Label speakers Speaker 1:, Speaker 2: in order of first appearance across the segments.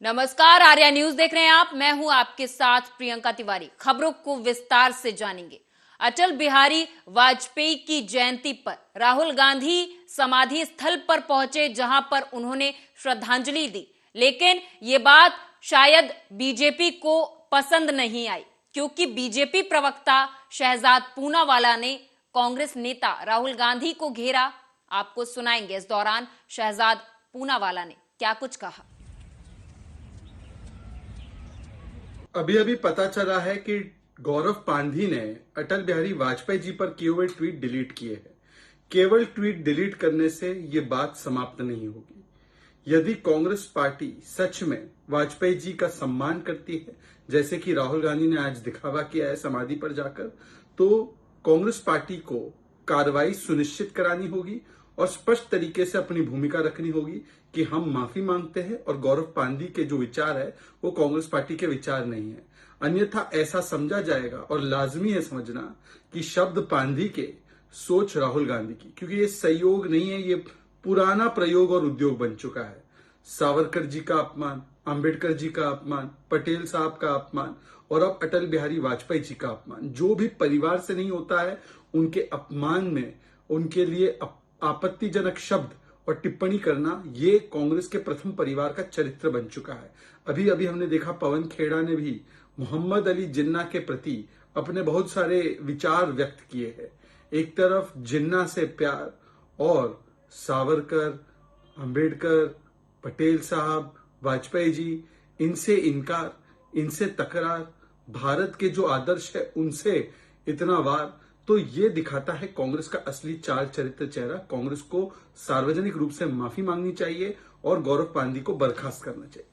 Speaker 1: नमस्कार, आर्या न्यूज देख रहे हैं आप। मैं हूं आपके साथ प्रियंका तिवारी। खबरों को विस्तार से जानेंगे। अटल बिहारी वाजपेयी की जयंती पर राहुल गांधी समाधि स्थल पर पहुंचे, जहां पर उन्होंने श्रद्धांजलि दी। लेकिन ये बात शायद बीजेपी को पसंद नहीं आई, क्योंकि बीजेपी प्रवक्ता शहजाद पूनावाला ने कांग्रेस नेता राहुल गांधी को घेरा। आपको सुनाएंगे इस दौरान शहजाद पूनावाला ने क्या कुछ कहा।
Speaker 2: अभी अभी पता चला है कि गौरव पांधी ने अटल बिहारी वाजपेयी जी पर किए हुए ट्वीट डिलीट किए हैं। केवल ट्वीट डिलीट करने से ये बात समाप्त नहीं होगी। यदि कांग्रेस पार्टी सच में वाजपेयी जी का सम्मान करती है, जैसे कि राहुल गांधी ने आज दिखावा किया है समाधि पर जाकर, तो कांग्रेस पार्टी को कार्रवाई सुनिश्चित करानी होगी और स्पष्ट तरीके से अपनी भूमिका रखनी होगी कि हम माफी मांगते हैं और गौरव पांधी के जो विचार है वो कांग्रेस पार्टी के विचार नहीं है। अन्यथा ऐसा समझा जाएगा और लाजमी है समझना कि शब्द पांधी के सोच राहुल गांधी की, क्योंकि ये संयोग नहीं है, ये पुराना प्रयोग और उद्योग बन चुका है। सावरकर जी का अपमान, अंबेडकर जी का अपमान, पटेल साहब का अपमान और अब अटल बिहारी वाजपेयी जी का अपमान। जो भी परिवार से नहीं होता है उनके अपमान में उनके लिए आपत्तिजनक शब्द और टिप्पणी करना, ये कांग्रेस के प्रथम परिवार का चरित्र बन चुका है। अभी अभी हमने देखा पवन खेड़ा ने भी मोहम्मद अली जिन्ना के प्रति अपने बहुत सारे विचार व्यक्त किए हैं। एक तरफ जिन्ना से प्यार और सावरकर, अंबेडकर, पटेल साहब, वाजपेयी जी, इनसे इनकार, इनसे तकरार, भारत के जो आदर्श है उनसे इतना वार, तो ये दिखाता है कांग्रेस का असली चाल चरित्र चेहरा। कांग्रेस को सार्वजनिक रूप से माफी मांगनी चाहिए और गौरव पांधी को बर्खास्त करना चाहिए।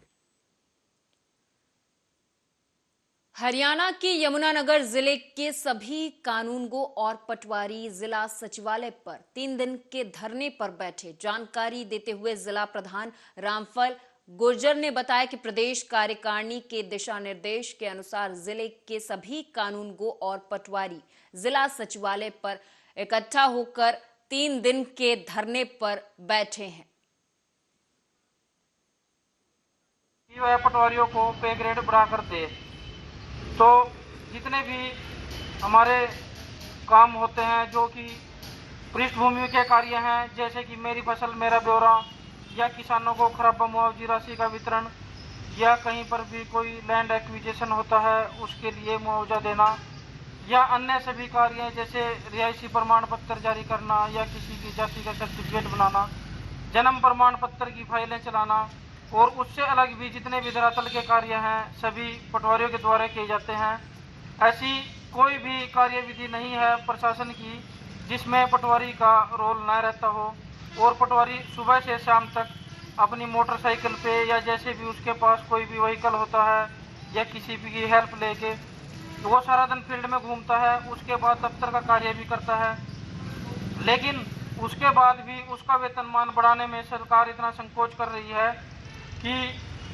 Speaker 1: हरियाणा के यमुनानगर जिले के सभी कानूनगो और पटवारी जिला सचिवालय पर 3 दिन के धरने पर बैठे। जानकारी देते हुए जिला प्रधान रामफल गुर्जर ने बताया कि प्रदेश कार्यकारिणी के दिशा निर्देश के अनुसार जिले के सभी कानूनगो और पटवारी जिला सचिवालय पर इकट्ठा होकर 3 दिन के धरने पर बैठे हैं।
Speaker 3: पटवारियों को पे ग्रेड बढ़ा कर दे, तो जितने भी हमारे काम होते हैं जो कि पृष्ठभूमि के कार्य हैं, जैसे कि मेरी फसल मेरा ब्यौरा, या किसानों को खराबा मुआवजी राशि का वितरण, या कहीं पर भी कोई लैंड एक्विजिशन होता है उसके लिए मुआवजा देना, या अन्य सभी कार्य जैसे रिहायशी प्रमाण पत्र जारी करना, या किसी की जाति का सर्टिफिकेट बनाना, जन्म प्रमाण पत्र की फाइलें चलाना, और उससे अलग भी जितने भी धरातल के कार्य हैं सभी पटवारियों के द्वारा किए जाते हैं। ऐसी कोई भी कार्यविधि नहीं है प्रशासन की जिसमें पटवारी का रोल न रहता हो, और पटवारी सुबह से शाम तक अपनी मोटरसाइकिल पे या जैसे भी उसके पास कोई भी व्हीकल होता है या किसी भी की हेल्प लेके वो सारा दिन फील्ड में घूमता है। उसके बाद दफ्तर का कार्य भी करता है, लेकिन उसके बाद भी उसका वेतनमान बढ़ाने में सरकार इतना संकोच कर रही है कि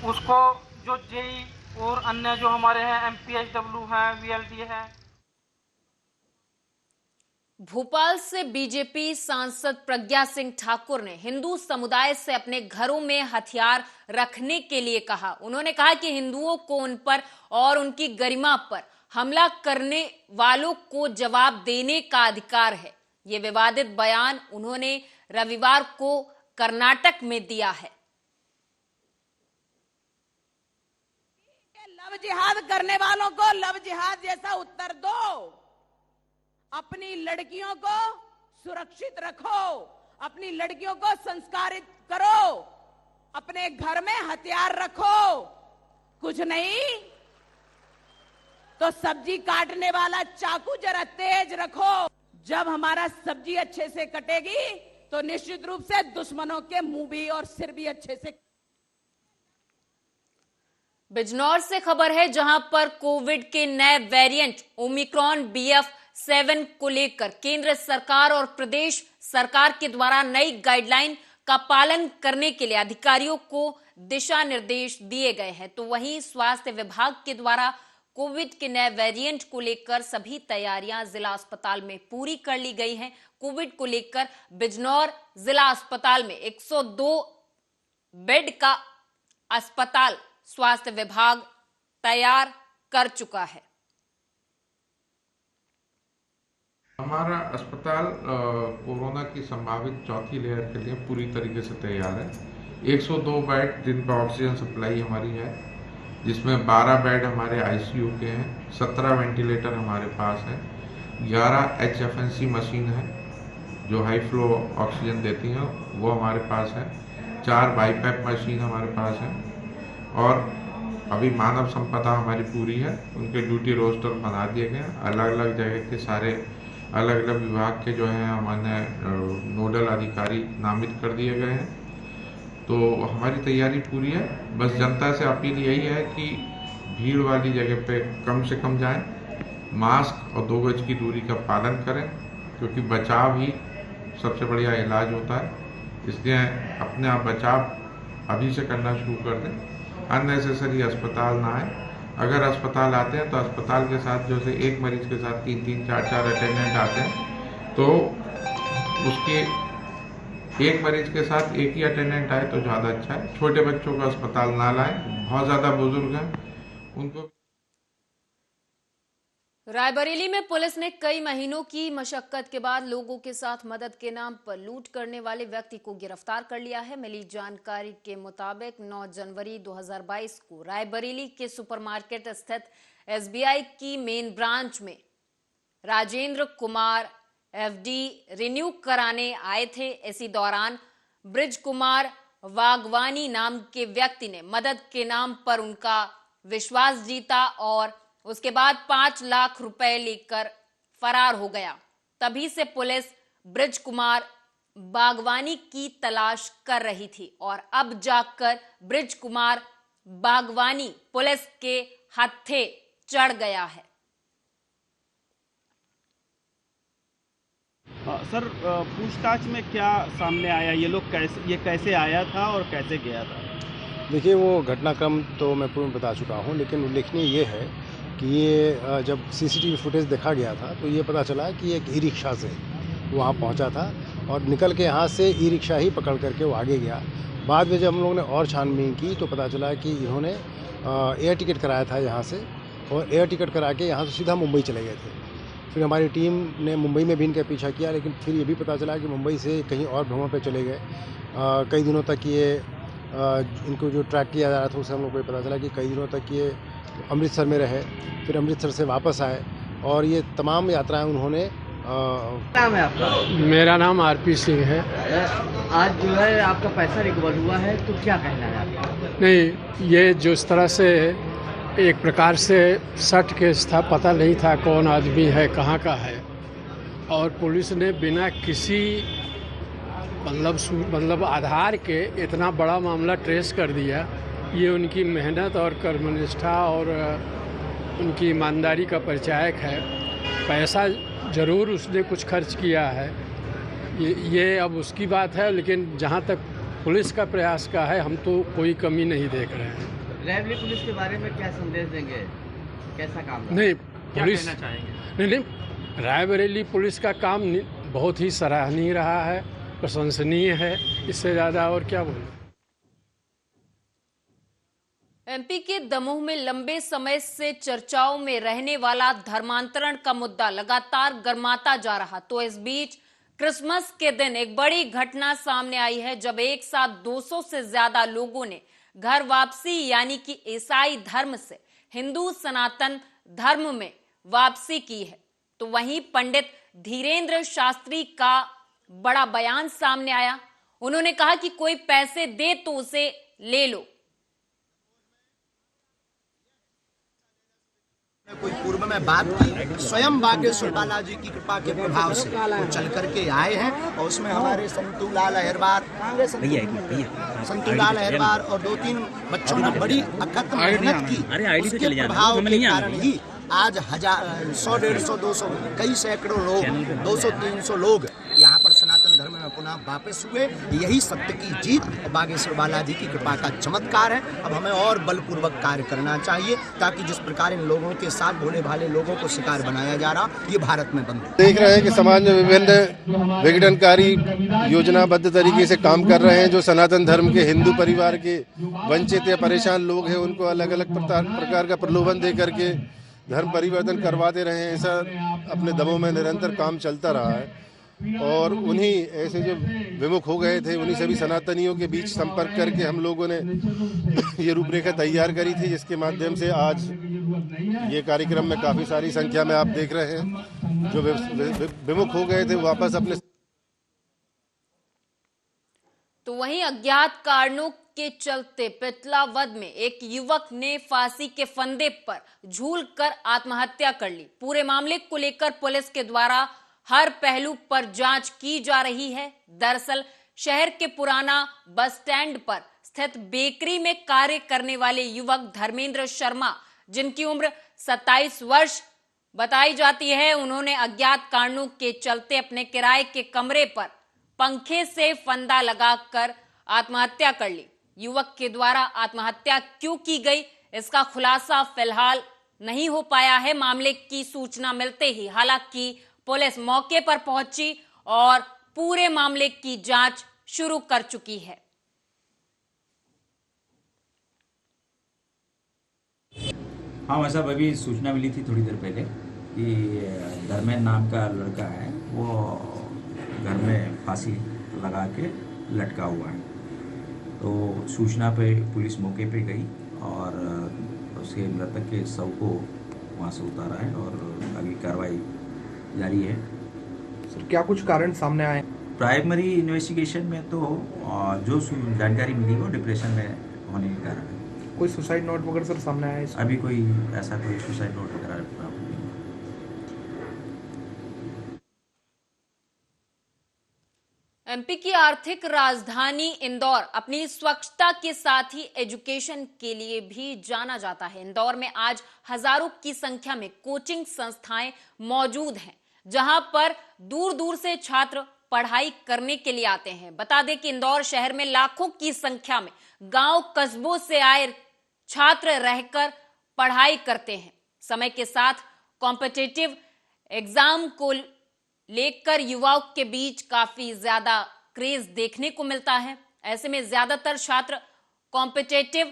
Speaker 3: उसको जो जेई और अन्य जो हमारे हैं MPHW हैं, VLD हैं।
Speaker 1: भोपाल से बीजेपी सांसद प्रज्ञा सिंह ठाकुर ने हिंदू समुदाय से अपने घरों में हथियार रखने के लिए कहा। उन्होंने कहा कि हिंदुओं को उन पर और उनकी गरिमा पर हमला करने वालों को जवाब देने का अधिकार है। ये विवादित बयान उन्होंने रविवार को कर्नाटक में दिया है।
Speaker 4: लव जिहाद करने वालों को लव जिहाद जैसा उत्तर दो। अपनी लड़कियों को सुरक्षित रखो, अपनी लड़कियों को संस्कारित करो, अपने घर में हथियार रखो। कुछ नहीं तो सब्जी काटने वाला चाकू जरा तेज रखो। जब हमारा सब्जी अच्छे से कटेगी तो निश्चित रूप से दुश्मनों के मुंह भी और सिर भी अच्छे से।
Speaker 1: बिजनौर से खबर है, जहां पर कोविड के नए वेरिएंट ओमिक्रॉन BF7 को लेकर केंद्र सरकार और प्रदेश सरकार के द्वारा नई गाइडलाइन का पालन करने के लिए अधिकारियों को दिशा निर्देश दिए गए हैं। तो वहीं स्वास्थ्य विभाग के द्वारा कोविड के नए वेरिएंट को लेकर सभी तैयारियां जिला अस्पताल में पूरी कर ली गई हैं। कोविड को लेकर बिजनौर जिला अस्पताल में 102 बेड का अस्पताल स्वास्थ्य विभाग तैयार कर चुका है।
Speaker 5: हमारा अस्पताल कोरोना की संभावित चौथी लहर के लिए पूरी तरीके से तैयार है। 102 बेड जिन पर ऑक्सीजन सप्लाई हमारी है, जिसमें 12 बेड हमारे आईसीयू के हैं, 17 वेंटिलेटर हमारे पास है, 11 HFNC मशीन है जो हाई फ्लो ऑक्सीजन देती हैं, वो हमारे पास है, 4 बाईपैप मशीन हमारे पास है और अभी मानव संपदा हमारी पूरी है। उनके ड्यूटी रोस्टर बना दिए गए हैं। अलग अलग जगह के सारे अलग अलग विभाग के जो हैं हमारे नोडल अधिकारी नामित कर दिए गए हैं। तो हमारी तैयारी पूरी है। बस जनता से अपील यही है कि भीड़ वाली जगह पे कम से कम जाएं, मास्क और 2 गज की दूरी का पालन करें, क्योंकि बचाव ही सबसे बढ़िया इलाज होता है। इसलिए अपने आप बचाव अभी से करना शुरू कर दें। अननेसेसरी अस्पताल ना आए। अगर अस्पताल आते हैं तो अस्पताल के साथ जैसे एक मरीज के साथ 3-3, 4-4 अटेंडेंट आते हैं, तो उसके एक मरीज के साथ एक ही अटेंडेंट आए तो ज़्यादा अच्छा है। छोटे बच्चों को अस्पताल ना लाएं, बहुत ज़्यादा बुजुर्ग हैं उनको।
Speaker 1: रायबरेली में पुलिस ने कई महीनों की मशक्कत के बाद लोगों के साथ मदद के नाम पर लूट करने वाले व्यक्ति को गिरफ्तार कर लिया है। मिली जानकारी के मुताबिक 9 जनवरी 2022 को रायबरेली के सुपरमार्केट स्थित SBI की मेन ब्रांच में राजेंद्र कुमार FD रिन्यू कराने आए थे। इसी दौरान ब्रिज कुमार वागवानी नाम के व्यक्ति ने मदद के नाम पर उनका विश्वास जीता और उसके बाद 5 लाख रुपए लेकर फरार हो गया। तभी से पुलिस ब्रिज कुमार बागवानी की तलाश कर रही थी और अब जाकर ब्रिज कुमार बागवानी पुलिस के हत्थे चढ़ गया है।
Speaker 6: सर, पूछताछ में क्या सामने आया? ये कैसे आया था और कैसे गया था?
Speaker 7: देखिए, वो घटनाक्रम तो मैं पूर्ण बता चुका हूँ, लेकिन उल्लेखनीय ये है कि ये जब CCTV फुटेज देखा गया था तो ये पता चला कि एक ई-रिक्शा से वहाँ पहुँचा था और निकल के यहाँ से ई-रिक्शा ही पकड़ करके वो आगे गया। बाद में जब हम लोगों ने और छानबीन की तो पता चला कि इन्होंने एयर टिकट कराया था यहाँ से, और एयर टिकट करा के यहाँ से सीधा मुंबई चले गए थे। फिर हमारी टीम ने मुंबई में भी इनका पीछा किया, लेकिन फिर ये भी पता चला कि मुंबई से कहीं और भ्रमण पर चले गए। कई दिनों तक ये इनको जो ट्रैक किया जा रहा था उससे हम लोग को पता चला कि कई दिनों तक ये अमृतसर में रहे, फिर अमृतसर से वापस आए और ये तमाम यात्राएं उन्होंने।
Speaker 8: नाम है आपका?
Speaker 9: मेरा नाम RP सिंह है।
Speaker 8: आज जो है आपका पैसा रिकवर हुआ है, तो क्या कहना है आपका?
Speaker 9: नहीं, ये जिस तरह से एक प्रकार से सट केस था, पता नहीं था कौन आदमी है, कहाँ का है, और पुलिस ने बिना किसी मतलब आधार के इतना बड़ा मामला ट्रेस कर दिया। ये उनकी मेहनत और कर्मनिष्ठा और उनकी ईमानदारी का परिचायक है। पैसा ज़रूर उसने कुछ खर्च किया है, ये अब उसकी बात है, लेकिन जहाँ तक पुलिस का प्रयास का है, हम तो कोई कमी नहीं देख रहे हैं।
Speaker 8: रायबरेली पुलिस के बारे में क्या संदेश देंगे? कैसा काम
Speaker 9: नहीं,
Speaker 8: पुलिस क्या कहना चाहेंगे?
Speaker 9: नहीं, रायबरेली पुलिस का काम बहुत ही सराहनीय रहा है, प्रशंसनीय है। इससे ज़्यादा और क्या बोलूं।
Speaker 1: MP के दमोह में लंबे समय से चर्चाओं में रहने वाला धर्मांतरण का मुद्दा लगातार गर्माता जा रहा। तो इस बीच क्रिसमस के दिन एक बड़ी घटना सामने आई है, जब एक साथ 200 से ज्यादा लोगों ने घर वापसी यानी कि ईसाई धर्म से हिंदू सनातन धर्म में वापसी की है। तो वहीं पंडित धीरेन्द्र शास्त्री का बड़ा बयान सामने आया। उन्होंने कहा कि कोई पैसे दे तो उसे ले लो।
Speaker 10: कोई पूर्व में बात की, स्वयं बागेश्वर बालाजी की कृपा के प्रभाव से वो चल करके आए हैं, और उसमें हमारे संतूलाल अहिरबार और 2-3 बच्चों ने बड़ी अकथ मेहनत की। उसके प्रभाव के कारण ही आज 1000, 100, 150, 200, कई सैकड़ों लोग, 200-300 लोग यहाँ पर सनातन धर्म में पुनः वापस हुए। यही सत्य की जीत और बागेश्वर बालाजी की कृपा का चमत्कार है। अब हमें और बलपूर्वक कार्य करना चाहिए ताकि जिस प्रकार इन लोगों के साथ भोले भाले लोगों को शिकार बनाया जा रहा, ये भारत में बंद।
Speaker 7: देख रहे हैं कि समाज में विभिन्न विघटनकारी योजनाबद्ध तरीके से काम कर रहे हैं। जो सनातन धर्म के हिंदू परिवार के वंचित या परेशान लोग हैं, उनको अलग अलग प्रकार का प्रलोभन दे करके धर्म परिवर्तन करवाते रहे हैं। ऐसा अपने दमों में निरंतर काम चलता रहा है और उन्हीं ऐसे जो विमुख हो गए थे, उन्हीं सभी सनातनियों के बीच संपर्क करके हम लोगों ने ये रूपरेखा तैयार करी थी, जिसके माध्यम से आज ये कार्यक्रम में काफी सारी संख्या में आप देख रहे हैं जो विमुख हो गए थे वापस अपने।
Speaker 1: तो वहीं अज्ञात कारणों के चलते पेटलावद में एक युवक ने फांसी के फंदे पर झूलकर आत्महत्या कर ली। पूरे मामले को लेकर पुलिस के द्वारा हर पहलू पर जांच की जा रही है। दरअसल शहर के पुराना बस स्टैंड पर स्थित बेकरी में कार्य करने वाले युवक धर्मेंद्र शर्मा, जिनकी उम्र 27 वर्ष बताई जाती है, उन्होंने अज्ञात कारणों के चलते अपने किराए के कमरे पर पंखे से फंदा लगाकर आत्महत्या कर ली। युवक के द्वारा आत्महत्या क्यों की गई, इसका खुलासा फिलहाल नहीं हो पाया है। मामले की सूचना मिलते ही हालांकि पुलिस मौके पर पहुंची और पूरे मामले की जांच शुरू कर चुकी है।
Speaker 11: हाँ भाई साहब, अभी सूचना मिली थी थोड़ी देर पहले कि धर्मेंद्र नाम का लड़का है, वो घर में फांसी लगा के लटका हुआ है। तो सूचना पे पुलिस मौके पे गई और उसके मृतक के शव को वहाँ से उतारा है और आगे कार्रवाई जारी है।
Speaker 12: सर, क्या कुछ कारण सामने आए?
Speaker 11: प्राइमरी इन्वेस्टिगेशन में तो जो जानकारी मिली वो डिप्रेशन में होने के कारण है।
Speaker 12: कोई सुसाइड नोट वगैरह सर सामने आया है?
Speaker 11: अभी कोई ऐसा कोई सुसाइड नोट वगैरह प्राप्त नहीं।
Speaker 1: एमपी की आर्थिक राजधानी इंदौर अपनी स्वच्छता के साथ ही एजुकेशन के लिए भी जाना जाता है। इंदौर में आज हजारों की संख्या में कोचिंग संस्थाएं मौजूद हैं, जहां पर दूर दूर से छात्र पढ़ाई करने के लिए आते हैं। बता दें कि इंदौर शहर में लाखों की संख्या में गांव कस्बों से आए छात्र रहकर पढ़ाई करते हैं। समय के साथ कॉम्पिटिटिव एग्जाम को लेकर युवाओं के बीच काफी ज्यादा क्रेज देखने को मिलता है। ऐसे में ज्यादातर छात्र कॉम्पिटिटिव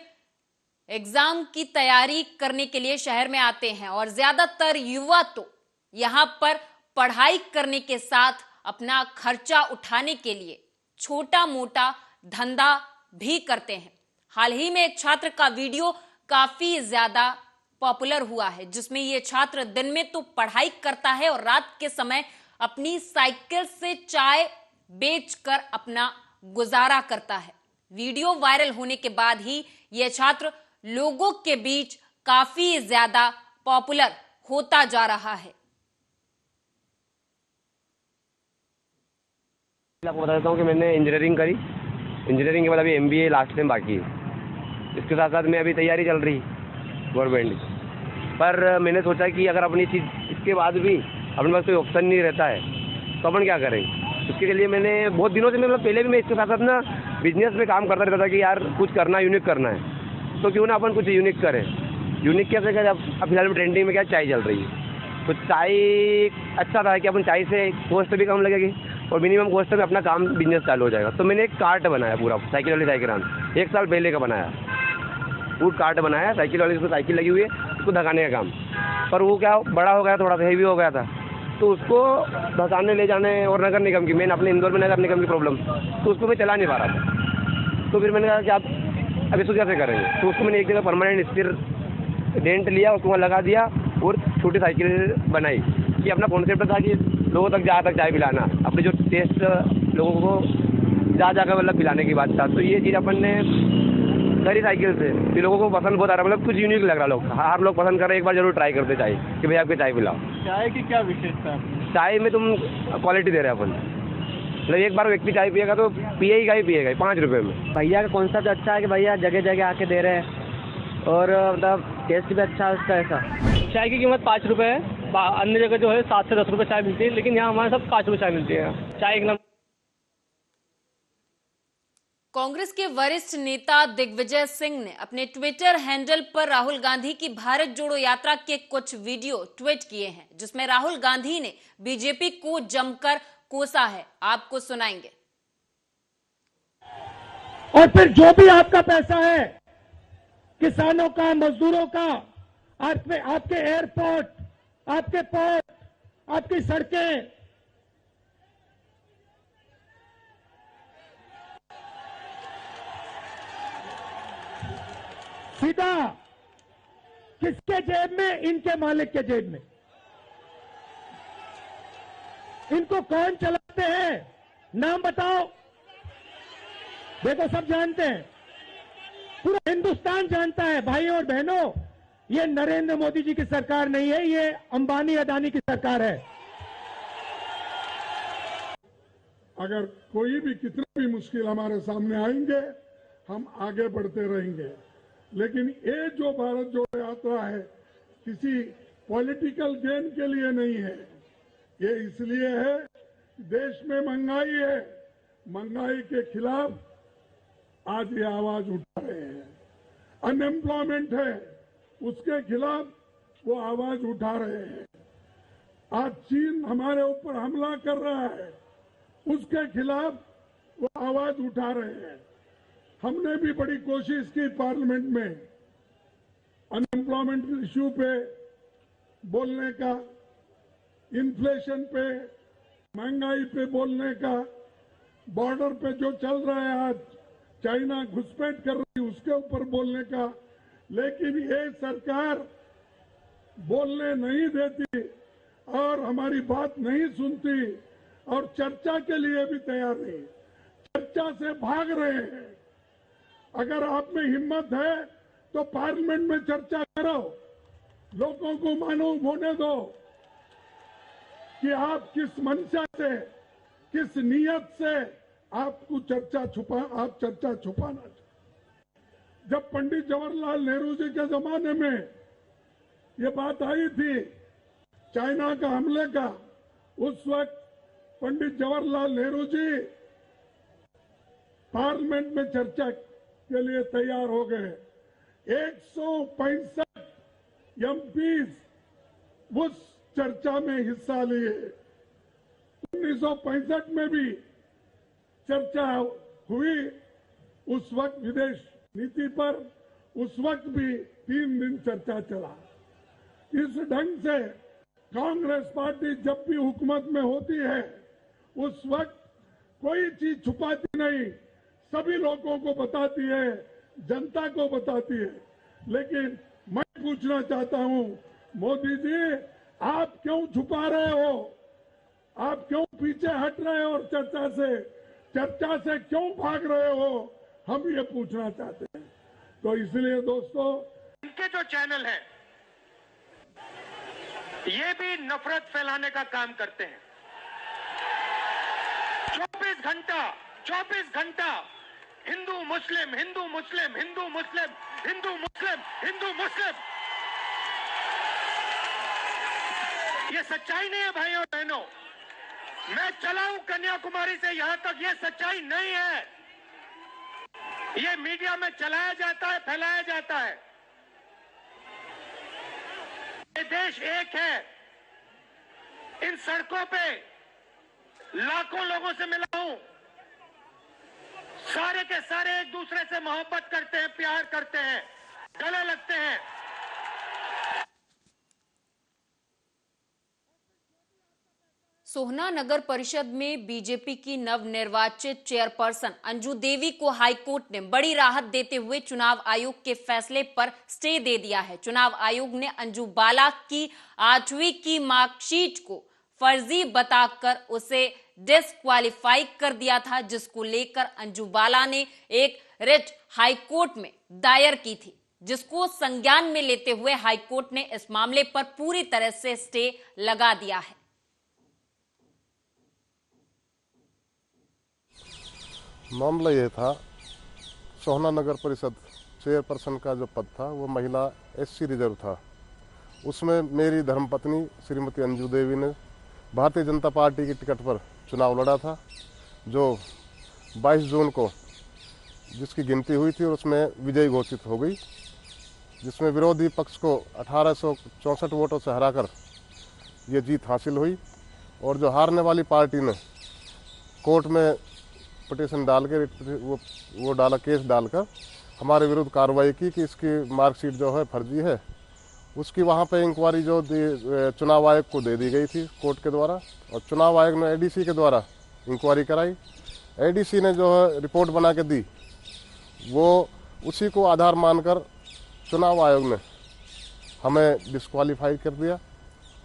Speaker 1: एग्जाम की तैयारी करने के लिए शहर में आते हैं और ज्यादातर युवा तो यहां पर पढ़ाई करने के साथ अपना खर्चा उठाने के लिए छोटा मोटा धंधा भी करते हैं। हाल ही में एक छात्र का वीडियो काफी ज्यादा पॉपुलर हुआ है, जिसमें यह छात्र दिन में तो पढ़ाई करता है और रात के समय अपनी साइकिल से चाय बेचकर अपना गुजारा करता है। वीडियो वायरल होने के बाद ही यह छात्र लोगों के बीच काफी ज्यादा पॉपुलर होता जा रहा है।
Speaker 13: आपको बता देता हूँ कि मैंने इंजीनियरिंग करी। इंजीनियरिंग के बाद अभी MBA लास्ट टाइम बाकी है। इसके साथ साथ मैं अभी तैयारी चल रही गवर्नमेंट, पर मैंने सोचा कि अगर अपनी चीज़ इसके बाद भी अपने पास कोई ऑप्शन नहीं रहता है तो अपन क्या करेंगे। उसके लिए मैंने बहुत दिनों से, मतलब पहले भी मैं इसके साथ साथ ना बिजनेस में काम करता रहता था कि यार कुछ करना, यूनिक करना है, तो क्यों ना अपन कुछ यूनिक करें। यूनिक कैसे करें? अब फिलहाल में ट्रेंडिंग में क्या चाय चल रही है, तो चाय अच्छा था कि अपन चाय से कॉस्ट भी कम लगेगी और मिनिमम कॉस्ट में अपना काम बिजनेस चालू हो जाएगा। तो मैंने एक कार्ट बनाया पूरा साइकिल वाली साइकिल 1 साल पहले का बनाया, फूड कार्ट बनाया साइकिल वाली, उसमें साइकिल लगी हुई है, उसको धकाने का काम। पर वो क्या बड़ा हो गया, थोड़ा सा हेवी हो गया था, तो उसको धकाने ले जाने और नगर निगम की, मैंने अपने इंदौर में नगर निगम की प्रॉब्लम, तो उसको मैं चला नहीं पा रहा था। तो फिर मैंने कहा कि आप अब इसको कैसे करेंगे, तो उसको मैंने एक जगह परमानेंट स्थिर डेंट लिया, उसको वहाँ लगा दिया और छोटी साइकिल बनाई कि अपना कॉन्सेप्ट था कि लोगों तक जहाँ तक चाय पिलाना, अपने जो टेस्ट लोगों को जहाँ जाकर मतलब पिलाने की बात था। तो ये चीज़ अपन ने करी साइकिल से, कि लोगों को पसंद बहुत आ रहा, मतलब कुछ यूनिक लग रहा। लोग हर लोग पसंद कर रहे, एक बार जरूर ट्राई करते चाय कि भाई आपके चाय पिलाओ।
Speaker 6: चाय की क्या विशेषता है?
Speaker 13: चाय में तुम क्वालिटी दे रहे हैं अपन, मतलब एक बार व्यक्ति चाय पिएगा तो पिएगा ही 5 रुपये में।
Speaker 8: भैया का कॉन्सेप्ट अच्छा है कि भैया जगह जगह आके दे रहे हैं और मतलब टेस्ट भी अच्छा है उसका। ऐसा
Speaker 14: चाय की कीमत 5 रुपये है, अन्य जगह जो है 7 से 10 रुपये चाय मिलती है, लेकिन यहाँ हमारे सब 5 रुपये चाय मिलती है। चाय एक नंबर।
Speaker 1: कांग्रेस के वरिष्ठ नेता दिग्विजय सिंह ने अपने ट्विटर हैंडल पर राहुल गांधी की भारत जोड़ो यात्रा के कुछ वीडियो ट्वीट किए हैं, जिसमें राहुल गांधी ने बीजेपी को जमकर कोसा है। आपको सुनाएंगे।
Speaker 15: और फिर जो भी आपका पैसा है, किसानों का, मजदूरों का, आपके एयरपोर्ट, आपके पोर्ट, आपकी सड़कें, सीधा किसके जेब में? इनके मालिक के जेब में। इनको कौन चलाते हैं? नाम बताओ। देखो, सब जानते हैं, पूरा हिंदुस्तान जानता है। भाइयों और बहनों, ये नरेंद्र मोदी जी की सरकार नहीं है, ये अंबानी अदानी की सरकार है।
Speaker 16: अगर कोई भी कितने भी मुश्किल हमारे सामने आएंगे, हम आगे बढ़ते रहेंगे। लेकिन ये जो भारत जोड़ो यात्रा है, किसी पॉलिटिकल गेन के लिए नहीं है। ये इसलिए है, देश में महंगाई है, महंगाई के खिलाफ आज ये आवाज उठा रहे हैं। अनएम्प्लॉयमेंट है, उसके खिलाफ वो आवाज उठा रहे हैं। आज चीन हमारे ऊपर हमला कर रहा है, उसके खिलाफ वो आवाज उठा रहे हैं। हमने भी बड़ी कोशिश की पार्लियामेंट में अनएम्प्लॉयमेंट इश्यू पे बोलने का, इन्फ्लेशन पे, महंगाई पे बोलने का, बॉर्डर पे जो चल रहा है आज, चाइना घुसपैठ कर रही है, उसके ऊपर बोलने का। लेकिन ये सरकार बोलने नहीं देती और हमारी बात नहीं सुनती और चर्चा के लिए भी तैयार नहीं, चर्चा से भाग रहे हैं। अगर आप में हिम्मत है तो पार्लियामेंट में चर्चा करो, लोगों को मालूम होने दो कि आप किस मंशा से, किस नीयत से आपको चर्चा छुपाना चाहते। जब पंडित जवाहरलाल नेहरू जी के जमाने में ये बात आई थी चाइना का हमले का, उस वक्त पंडित जवाहरलाल नेहरू जी पार्लियामेंट में चर्चा के लिए तैयार हो गए। 165 एमपीज उस चर्चा में हिस्सा लिए। 1965 में भी चर्चा हुई, उस वक्त विदेश नीति पर, उस वक्त भी 3 दिन चर्चा चला। इस ढंग से कांग्रेस पार्टी जब भी हुकूमत में होती है, उस वक्त कोई चीज छुपाती नहीं, सभी लोगों को बताती है, जनता को बताती है। लेकिन मैं पूछना चाहता हूं, मोदी जी, आप क्यों छुपा रहे हो? आप क्यों पीछे हट रहे हो और चर्चा से क्यों भाग रहे हो? हम ये पूछना चाहते हैं। तो इसलिए दोस्तों,
Speaker 17: इनके जो चैनल है ये भी नफरत फैलाने का काम करते हैं। 24 घंटा हिंदू मुस्लिम, हिंदू मुस्लिम, हिंदू मुस्लिम, हिंदू मुस्लिम, हिंदू मुस्लिम। ये सच्चाई नहीं है भाइयों और बहनों। मैं चला हूं कन्याकुमारी से यहां तक, ये सच्चाई नहीं है। ये मीडिया में चलाया जाता है, फैलाया जाता है। ये देश एक है। इन सड़कों पे लाखों लोगों से मिला हूं, सारे के सारे एक दूसरे से मोहब्बत करते हैं, प्यार करते हैं, गले लगते हैं।
Speaker 1: सोहना नगर परिषद में बीजेपी की नवनिर्वाचित चेयरपर्सन अंजू देवी को हाईकोर्ट ने बड़ी राहत देते हुए चुनाव आयोग के फैसले पर स्टे दे दिया है। चुनाव आयोग ने अंजू बाला की 8वीं की मार्कशीट को फर्जी बताकर उसे डिस्क्वालीफाई कर दिया था, जिसको लेकर अंजू बाला ने एक रिट हाईकोर्ट में दायर की थी, जिसको संज्ञान में लेते हुए हाईकोर्ट ने इस मामले पर पूरी तरह से स्टे लगा दिया है।
Speaker 18: मामला ये था, सोहना नगर परिषद चेयरपर्सन का जो पद था वो महिला एससी रिजर्व था। उसमें मेरी धर्मपत्नी श्रीमती अंजू देवी ने भारतीय जनता पार्टी की टिकट पर चुनाव लड़ा था, जो 22 जून को जिसकी गिनती हुई थी और उसमें विजयी घोषित हो गई, जिसमें विरोधी पक्ष को 1864 वोटों से हराकर ये जीत हासिल हुई। और जो हारने वाली पार्टी ने कोर्ट में पिटीशन डाल के वो डाला, केस डालकर हमारे विरुद्ध कार्रवाई की कि इसकी मार्कशीट जो है फर्जी है। उसकी वहाँ पे इंक्वायरी जो चुनाव आयोग को दे दी गई थी कोर्ट के द्वारा, और चुनाव आयोग ने एडीसी के द्वारा इंक्वायरी कराई। एडीसी ने जो है रिपोर्ट बना के दी, वो उसी को आधार मानकर चुनाव आयोग ने हमें डिस्क्वालीफाई कर दिया।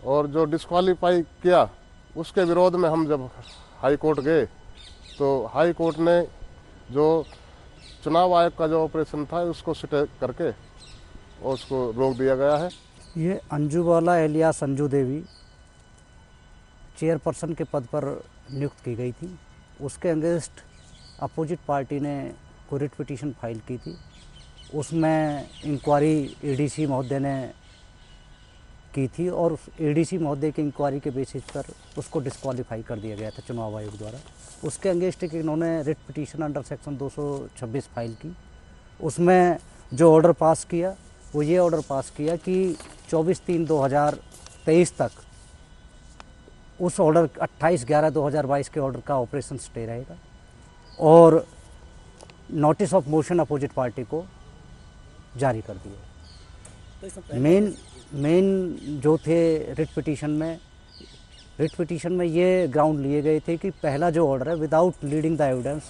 Speaker 18: और जो डिस्क्वालीफाई किया उसके विरोध में हम जब हाई कोर्ट गए तो हाई कोर्ट ने जो चुनाव आयोग का जो ऑपरेशन था उसको स्टे करके और उसको रोक दिया गया है।
Speaker 19: ये अंजू बाला एलियास अंजू देवी चेयरपर्सन के पद पर नियुक्त की गई थी। उसके अगेंस्ट अपोजिट पार्टी ने कोई रिट पिटीशन फाइल की थी। उसमें इंक्वायरी एडीसी महोदय ने की थी और एडीसी महोदय की इंक्वायरी के बेसिस पर उसको डिस्क्वालीफाई कर दिया गया था चुनाव आयोग द्वारा। उसके अगेंस्ट इन्होंने writ petition under section 226 file की। उसमें जो ऑर्डर पास किया वो ये ऑर्डर पास किया कि 24/3/2023 तक उस ऑर्डर 28/11/2022 के ऑर्डर का ऑपरेशन स्टे रहेगा और notice of motion opposite party को जारी कर दिया। मेन जो थे रिट पिटीशन में ये ग्राउंड लिए गए थे कि पहला जो ऑर्डर है without leading the evidence,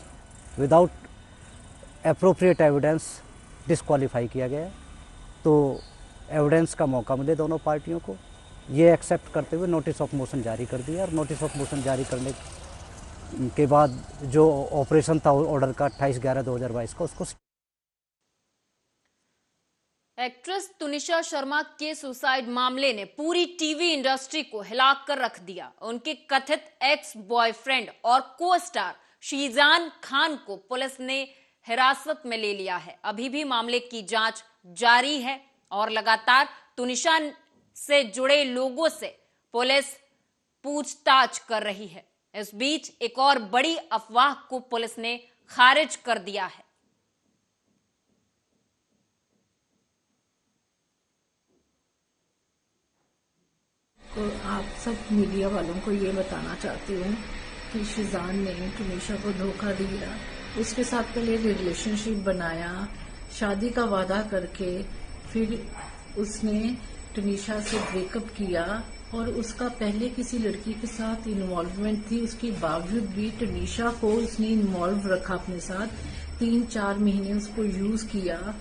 Speaker 19: without appropriate evidence disqualify किया गया। तो एविडेंस का मौका मिले दोनों पार्टियों को, ये एक्सेप्ट करते हुए नोटिस ऑफ मोशन जारी कर दिया। और नोटिस ऑफ मोशन जारी करने के बाद जो ऑपरेशन था ऑर्डर का 28/11/2022 का, उसको
Speaker 1: एक्ट्रेस तुनिशा शर्मा के सुसाइड मामले ने पूरी टीवी इंडस्ट्री को हिलाकर रख दिया। उनके कथित एक्स बॉयफ्रेंड और को स्टार शीजान खान को पुलिस ने हिरासत में ले लिया है। अभी भी मामले की जांच जारी है और लगातार तुनिशा से जुड़े लोगों से पुलिस पूछताछ कर रही है। इस बीच एक और बड़ी अफवाह को पुलिस ने खारिज कर दिया है।
Speaker 20: तो आप सब मीडिया वालों को ये बताना चाहती हूँ कि शीजान ने तुनिशा को धोखा दिया, उसके साथ पहले रिलेशनशिप बनाया, शादी का वादा करके फिर उसने तुनिशा से ब्रेकअप किया और उसका पहले किसी लड़की के साथ इन्वॉल्वमेंट थी। उसके बावजूद भी तुनिशा को उसने इन्वॉल्व रखा अपने साथ, 3-4 महीने उसको यूज किया।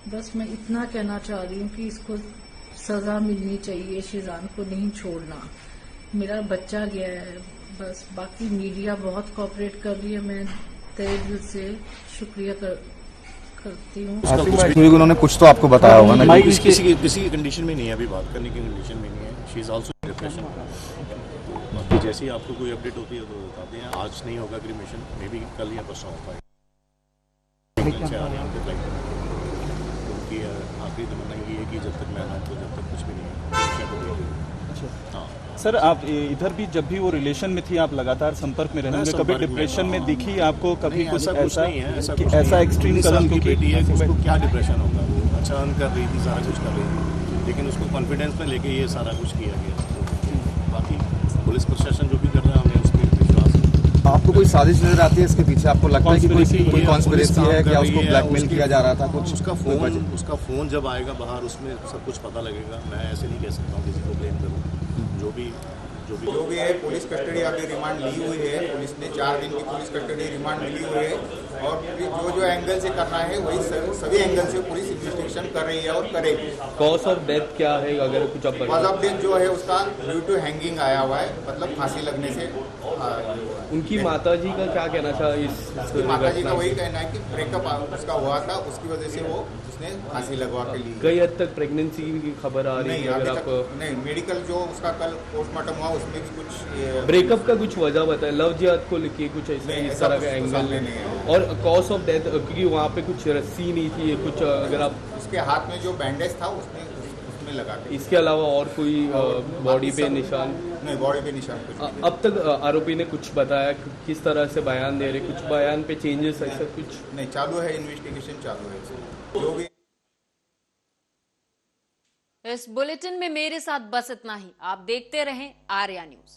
Speaker 20: बस मैं इतना कहना चाह रही हूँ कि इसको सजा मिलनी चाहिए, शीजान को नहीं छोड़ना। मेरा बच्चा गया है बस, बाकी मीडिया बहुत कोऑपरेट कर रही है। मैं तहे दिल से शुक्रिया करती हूँ।
Speaker 21: उन्होंने कुछ तो आपको बताया होगा ना?
Speaker 22: किसी कंडीशन में नहीं है, अभी बात करने की कंडीशन में नहीं है। She is also depression. बाकी जैसे ही आपको कोई अपडेट होती है तो बताते हैं। आज नहीं होगा क्रिमेशन, मे बी कल या परसों होगा। आखिरी तमन्ना ये है कि जब तक मैं तो जब तक कुछ भी नहीं है। अच्छा हाँ
Speaker 6: सर, आप इधर भी जब भी वो रिलेशन में थी आप लगातार संपर्क में रहेंगे, कभी डिप्रेशन में दिखी आपको? कभी कुछ ऐसा नहीं है, ऐसा एक्सट्रीम कदम की बेटी है,
Speaker 22: उसको क्या डिप्रेशन होगा? वो अच्छा अर्न कर रही थी, सारा कुछ कर रही थी, लेकिन उसको कॉन्फिडेंस में लेके ये सारा कुछ किया गया। बाकी पुलिस प्रशासन जो भी कर रहा है हमें उस पर विश्वास है।
Speaker 21: आपको कोई साजिश नजर आती है इसके पीछे? आपको लगता है कि कोई कॉन्स्पिरेसी है, क्या उसको ब्लैकमेल किया जा रहा था कुछ?
Speaker 22: उसका फोन जब आएगा बाहर उसमें सब कुछ पता लगेगा। मैं ऐसे नहीं कह सकता हूँ किसी को ब्लेम करूँ। जो भी
Speaker 23: है, पुलिस कस्टडी अभी रिमांड ली हुई है। पुलिस ने 4 दिन की पुलिस कस्टडी रिमांड मिली हुई है और जो एंगल से करना है वही सभी एंगल से पुलिस इन्वेस्टिगेशन कर रही है और करेगी।
Speaker 14: कॉज ऑफ डेथ क्या है अगर कुछ आप?
Speaker 23: कॉज ऑफ डेथ जो है उसका ड्यू टू हैंगिंग आया हुआ है, मतलब फांसी लगने से।
Speaker 14: उनकी माताजी का क्या कहना था इस?
Speaker 23: माताजी का वही कहना है कि ब्रेकअप उसका हुआ था, उसकी वजह से वो उसने फांसी लगवा के ली।
Speaker 14: कई हद तक प्रेगनेंसी की खबर आ रही है। अगर आपको
Speaker 23: नहीं, मेडिकल जो उसका कल पोस्टमार्टम हुआ उसमें भी कुछ
Speaker 14: ब्रेकअप का कुछ वजह बताया, लव जिहाद को लेके कुछ ऐसा इस तरह का एंगल? और कॉज ऑफ डेथ क्योंकि वहाँ पे कुछ रस्सी नहीं थी कुछ, अगर आप
Speaker 23: उसके हाथ में जो बैंडेज था उसमें लगा के।
Speaker 14: इसके अलावा और कोई बॉडी पे निशान?
Speaker 23: नहीं, बॉडी पे निशान कुछ नहीं।
Speaker 14: अब तक आरोपी ने कुछ बताया कि किस तरह से बयान दे रहे, कुछ बयान पे चेंजेस ऐसा कुछ
Speaker 23: नहीं, चालू है, इन्वेस्टिगेशन चालू है, जो भी।
Speaker 1: इस बुलेटिन में मेरे साथ बस इतना ही। आप देखते रहें आर्या न्यूज।